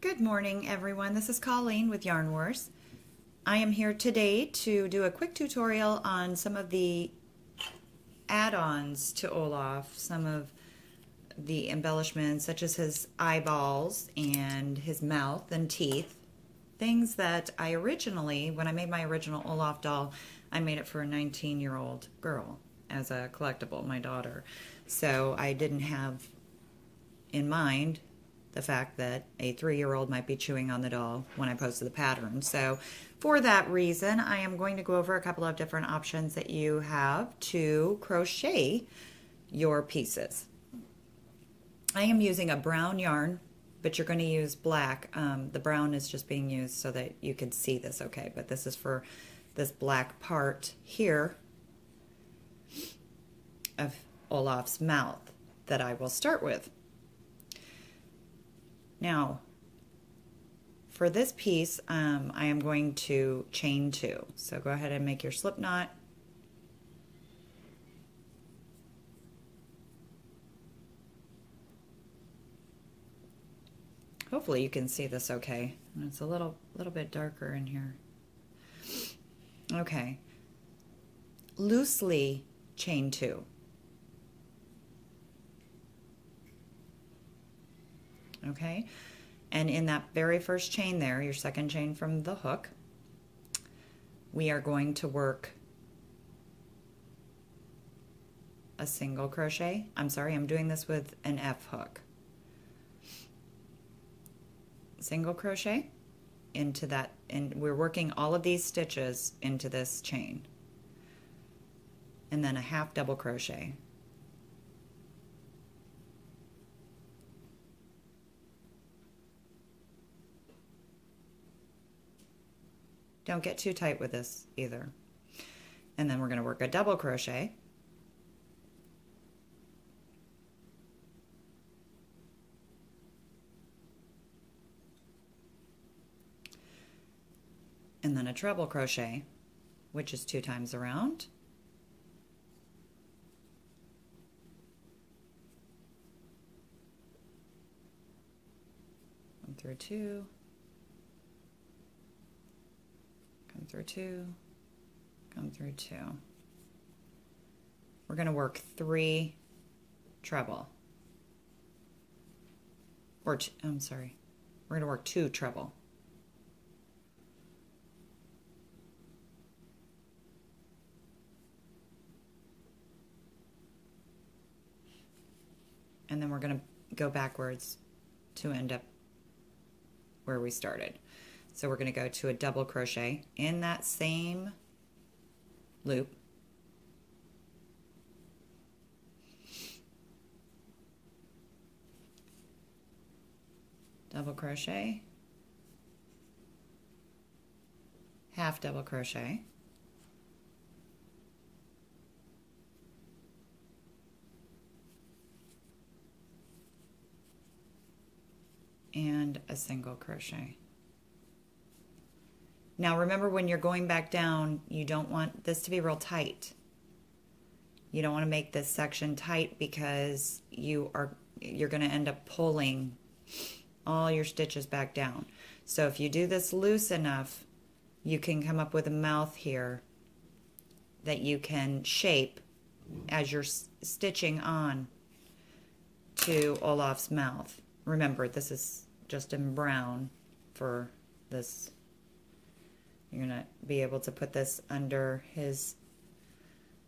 Good morning, everyone. This is Colleen with Yarn Wars. I am here today to do a quick tutorial on some of the add-ons to Olaf, some of the embellishments such as his eyeballs and his mouth and teeth, things that I originally, when I made my original Olaf doll, I made it for a 19-year-old girl as a collectible, my daughter. So I didn't have in mind the fact that a 3-year-old might be chewing on the doll when I posted the pattern. So for that reason, I am going to go over a couple of different options that you have to crochet your pieces. I am using a brown yarn, but you're going to use black. The brown is just being used so that you can see this okay, but this is for this black part here of Olaf's mouth that I will start with. Now, for this piece, I am going to chain 2. So go ahead and make your slip knot. Hopefully you can see this okay. It's a little bit darker in here. Okay. Loosely chain 2. Okay, and in that very first chain there, your second chain from the hook, we are going to work a single crochet. I'm sorry, I'm doing this with an F hook. Single crochet into that, and we're working all of these stitches into this chain, and then a half double crochet. Don't get too tight with this either. And then we're going to work a double crochet. And then a treble crochet, which is 2 times around. Come through 2. Come through 2, come through 2. We're going to work 3 treble. Or, I'm sorry, we're going to work 2 treble. And then we're going to go backwards to end up where we started. So we're going to go to a double crochet in that same loop. Double crochet, half double crochet, and a single crochet. Now remember, when you're going back down, you don't want this to be real tight. You don't want to make this section tight because you're going to end up pulling all your stitches back down. So if you do this loose enough, you can come up with a mouth here that you can shape as you're stitching on to Olaf's mouth. Remember, this is just in brown for this. You're going to be able to put this under his,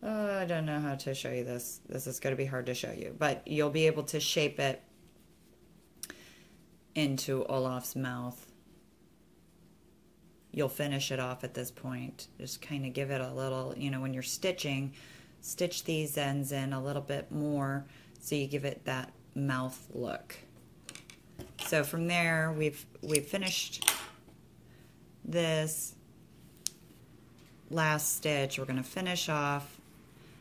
I don't know how to show you this. This is going to be hard to show you, but you'll be able to shape it into Olaf's mouth. You'll finish it off at this point. Just kind of give it a little, you know, when you're stitching, stitch these ends in a little bit more so you give it that mouth look. So from there, we've finished this last stitch. We're going to finish off,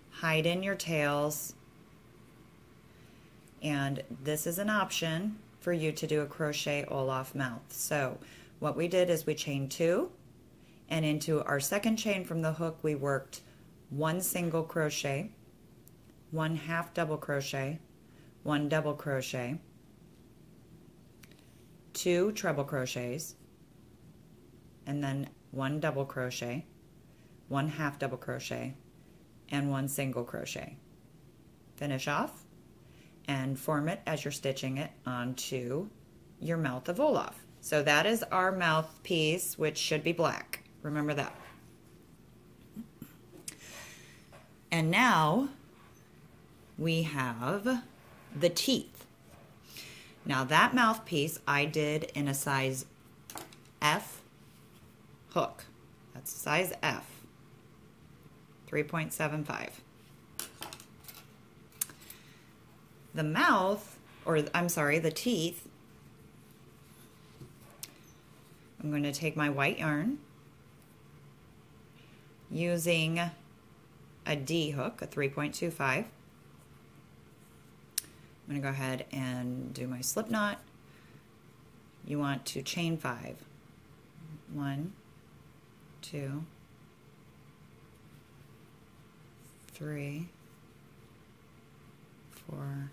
hide in your tails, and this is an option for you to do a crochet Olaf mouth. So what we did is we chained 2, and into our second chain from the hook we worked 1 single crochet, 1 half double crochet, 1 double crochet, 2 treble crochets, and then 1 double crochet, 1 half double crochet, and 1 single crochet. Finish off and form it as you're stitching it onto your mouth of Olaf. So that is our mouthpiece, which should be black. Remember that. And now we have the teeth. Now that mouthpiece I did in a size F hook. That's size F, 3.75. The mouth, or I'm sorry, the teeth, I'm going to take my white yarn using a D hook, a 3.25. I'm going to go ahead and do my slip knot. You want to chain 5. 1, 2, 3, 4,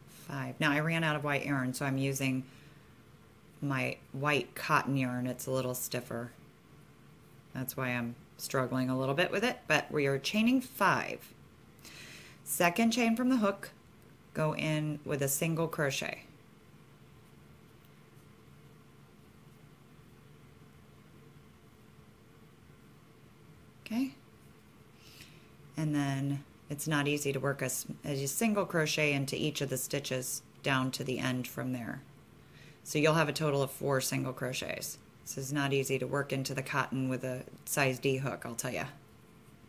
5. Now I ran out of white yarn, so I'm using my white cotton yarn. It's a little stiffer. That's why I'm struggling a little bit with it, but we are chaining 5. Second chain from the hook, go in with a single crochet. Okay, and then it's not easy to work as you single crochet into each of the stitches down to the end from there. So you'll have a total of 4 single crochets. This is not easy to work into the cotton with a size D hook, I'll tell you.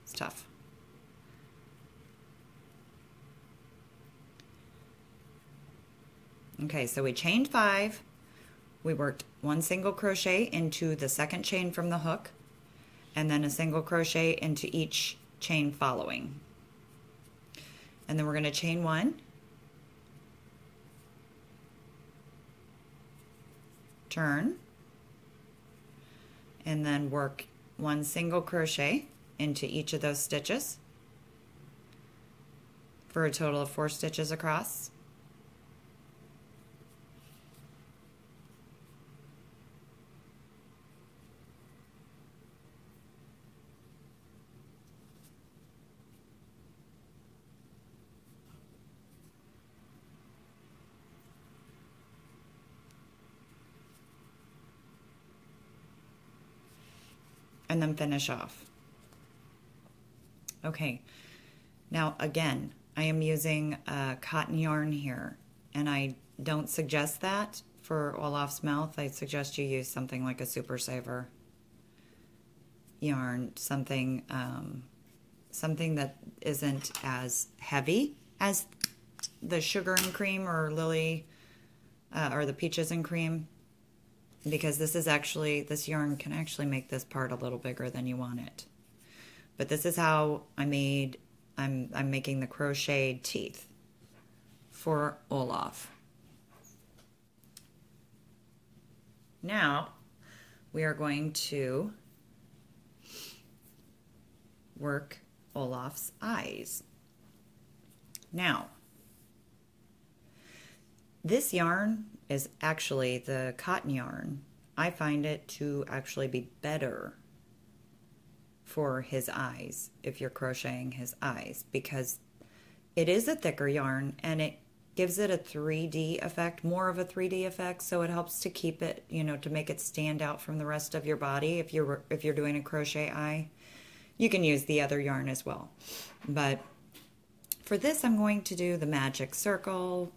It's tough. Okay, so we chained 5. We worked 1 single crochet into the second chain from the hook, and then a single crochet into each chain following. And then we're going to chain 1, turn, and then work 1 single crochet into each of those stitches for a total of 4 stitches across. And then finish off. Okay, now again, I am using cotton yarn here, and I don't suggest that for Olaf's mouth. I suggest you use something like a Super Saver yarn, something something that isn't as heavy as the Sugar and Cream or Lily or the Peaches and Cream. Because this yarn can actually make this part a little bigger than you want it. But this is how I'm making the crocheted teeth for Olaf. Now we are going to work Olaf's eyes. Now, this yarn is actually the cotton yarn. I find it to actually be better for his eyes if you're crocheting his eyes, because it is a thicker yarn and it gives it a 3D effect, more of a 3D effect, so it helps to keep it, you know, to make it stand out from the rest of your body. If you're doing a crochet eye, you can use the other yarn as well. But for this, I'm going to do the magic circle,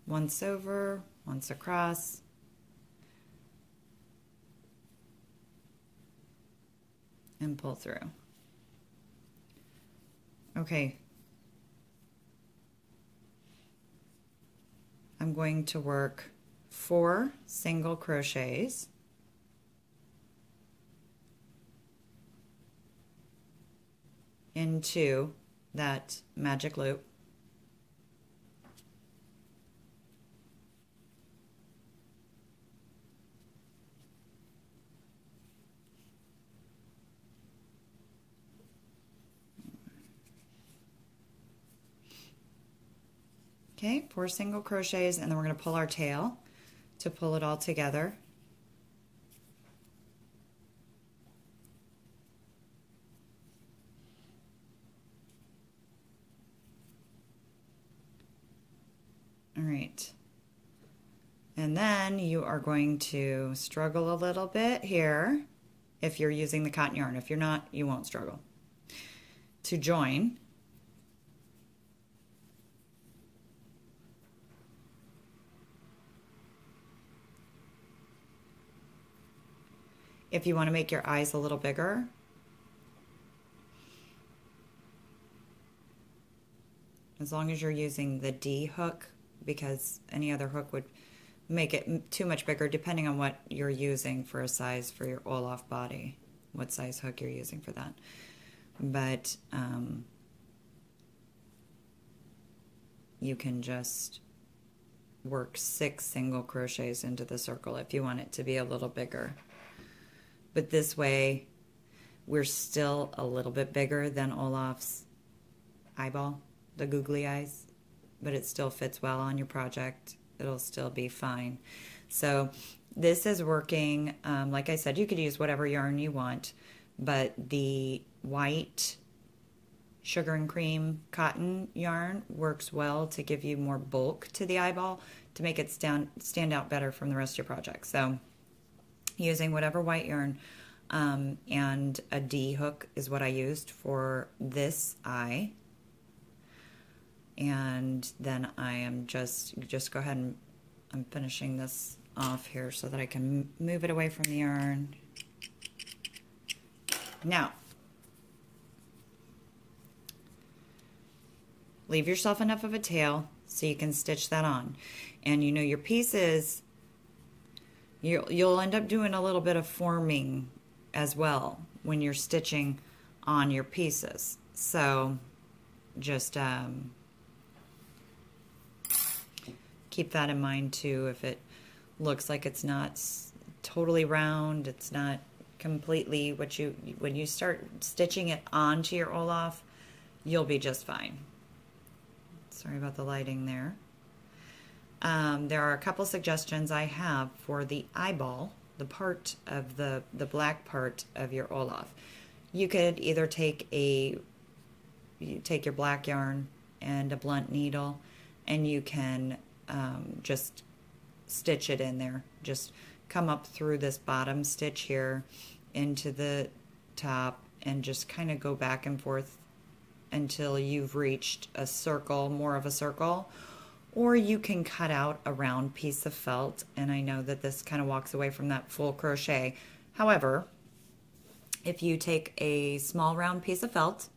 once over, once across, and pull through. Okay. I'm going to work 4 single crochets into that magic loop. Okay, 4 single crochets, and then we're going to pull our tail to pull it all together. All right. And then you are going to struggle a little bit here if you're using the cotton yarn. If you're not, you won't struggle. To join. If you want to make your eyes a little bigger, as long as you're using the D hook, because any other hook would make it too much bigger depending on what you're using for a size for your Olaf body, what size hook you're using for that. But you can just work 6 single crochets into the circle if you want it to be a little bigger. But this way, we're still a little bit bigger than Olaf's eyeball, the googly eyes, but it still fits well on your project. It'll still be fine. So this is working, like I said, you could use whatever yarn you want, but the white sugar and cream cotton yarn works well to give you more bulk to the eyeball to make it stand out better from the rest of your project. So using whatever white yarn, and a D hook is what I used for this eye. And then I am just go ahead and I'm finishing this off here so that I can move it away from the yarn. Now, leave yourself enough of a tail so you can stitch that on. And you know your pieces, you'll end up doing a little bit of forming as well when you're stitching on your pieces. So just keep that in mind too. If it looks like it's not totally round, it's not completely when you start stitching it onto your Olaf, you'll be just fine. Sorry about the lighting there. There are a couple suggestions I have for the eyeball, the part of the black part of your Olaf. You could either take your black yarn and a blunt needle, and you can just stitch it in there. Just come up through this bottom stitch here into the top and just kind of go back and forth until you've reached a circle, more of a circle. Or you can cut out a round piece of felt, and I know that this kind of walks away from that full crochet. However, if you take a small round piece of felt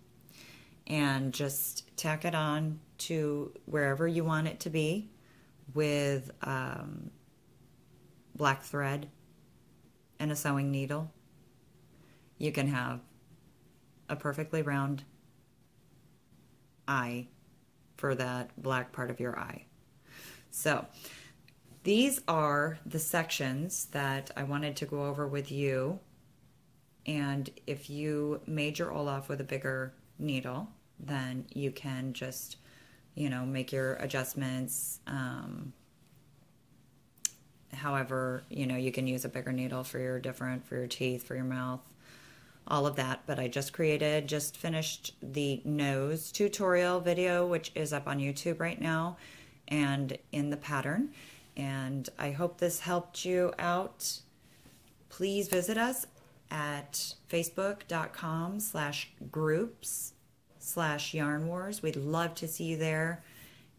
and just tack it on to wherever you want it to be with black thread and a sewing needle, you can have a perfectly round eye for that black part of your eye. So these are the sections that I wanted to go over with you. And if you made your Olaf with a bigger needle, then you can just, make your adjustments. However, you can use a bigger needle for your teeth, for your mouth, all of that. But I just finished the nose tutorial video, which is up on YouTube right now and in the pattern. And I hope this helped you out. Please visit us at facebook.com/groups/yarn-wars. We'd love to see you there.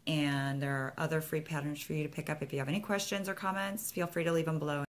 And there are other free patterns for you to pick up. If you have any questions or comments, feel free to leave them below.